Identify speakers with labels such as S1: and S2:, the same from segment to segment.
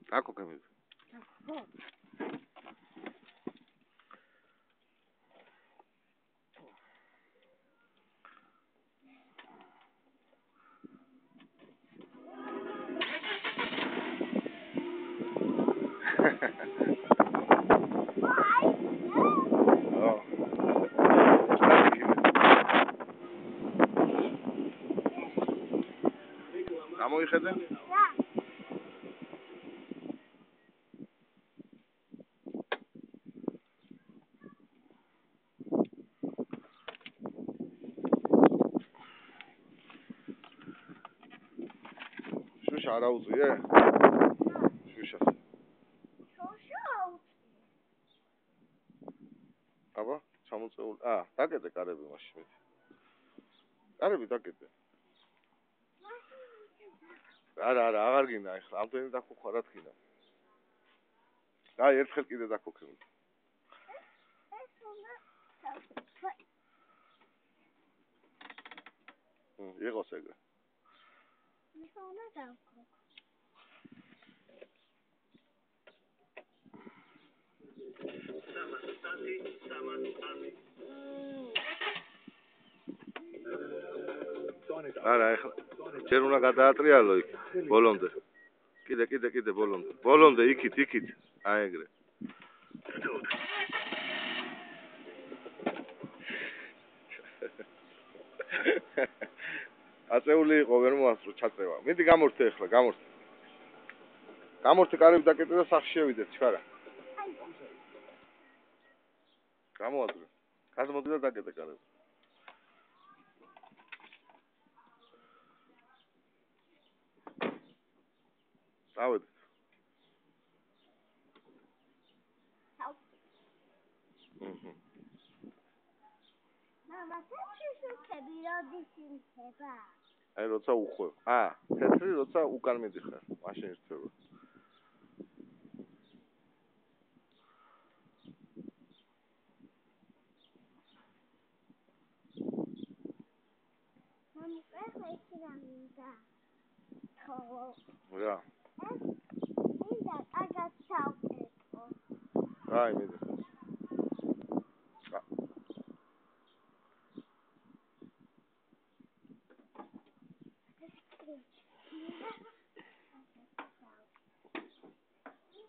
S1: Ako kemid. Გამოიხედე?
S2: რა.
S1: შუშა არ აუწიე? შუშას. აბა, ჩამოწეული. დაკეთე კარები მაშინ. კარები დაკეთე. არა, აღარ გინდა ახლა. ამდენი დაქოქვა რა თქინა. ერთხელ კიდე დაქოქე. იყოს ეგრე.
S2: მიხონა დაქოქ.
S1: არა, ახლა ჯერ უნდა გადაატრიალო იქ ბოლომდე. კიდე ბოლომდე. ბოლომდე იქით. აი ეგრე. აწეული იყო ვერ მოასწრო ჩაწევა. მიდი გამორთე ახლა, გამორთე. გამორთე კარები დაკეთე და სახში შევიდეთ, ჩქარა. გამოაძრე. გადმოდი და დაკეთე კარები. დავედით.
S2: მამა, შეშუქები როდის იმხება?
S1: აი როცა უხვევ. თეთრი როცა უკან მიდიხარ, მაშინ ირთვება.
S2: მამა, ეს რა მინდა?
S1: რა?
S2: მინდა კარგად ჩავკეთო.
S1: აი მიდი.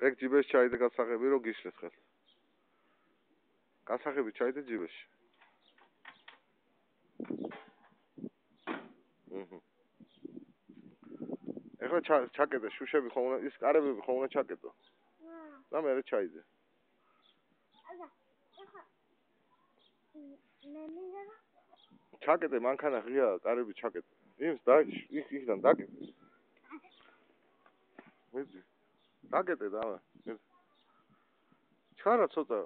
S1: ეგ ჯიბეს ჩაიდე გასაღები რომ გიშლეს ხელ. გასაღები ჩაიდე ჯიბეში. ეხლა ჩაკეტე შუშები ხომ უნდა ის კარებები ხომ უნდა ჩაკეტო. და მე ჩაიდე.
S2: მე მინდა
S1: ჩაკეტე მანქანა ღია კარები ჩაკეტე. იმს და იქიდან დაკეტე. მიდი. დაკეტე და ჩქარა ცოტა.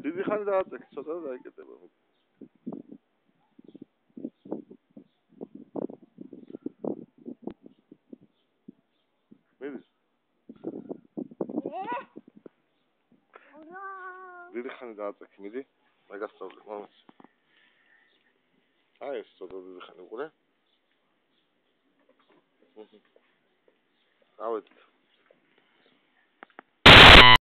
S1: დიდი ხანი დააწექი ცოტა და დაიკეტება. მიდი. დიდი ხანი დააწექი, მიდი. მე გასწავლე, მამაც. აი ეს ცოტა დიდი ხანი უყურე. დავედით.